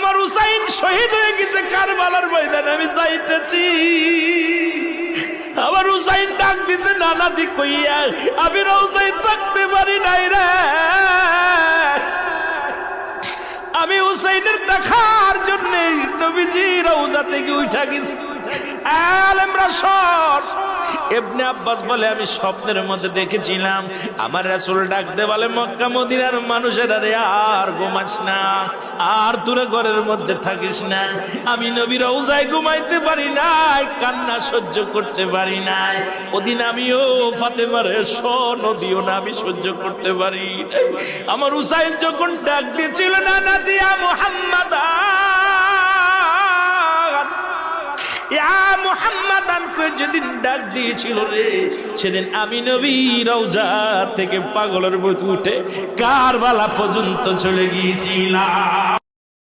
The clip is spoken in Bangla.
আমার হুসাইন শহীদ হয়ে গেছে কারবালার ময়দানে, আমি যাইতেছি। আমার হুসাইন ডাক দিছে নানাজি কইয়া, আমি রওজায় থাকতে পারি নাই রে, আমি হুসাইনের দেখার জন্য নবীজি রওজা থেকে উঠা গেছি। আলেমরা সর। ইবনে আব্বাস বলে আমি স্বপ্নের মধ্যে দেখেছিলাম আমার রাসূল ডাকতে বলে মক্কা মদিনার মানুষেরা রে আর ঘুমাস না, আর তোরা ঘরের মধ্যে থাকিস না। আমি নবী রওজায় ঘুমাইতে পারি নাই, কান্না সহ্য করতে পারি নাই। ওদিন আমিও ফাতেমার নদীও না আমি সহ্য করতে পারি। আমার হুসাইন যখন ডাক দিয়েছিল না নাজিয়া মুহাম্মাদ যেদিন ডাক দিয়েছিল রে, সেদিন আমি নবী রওজা থেকে পাগলের মতো উঠে কারবালা পর্যন্ত চলে গিয়েছিলাম।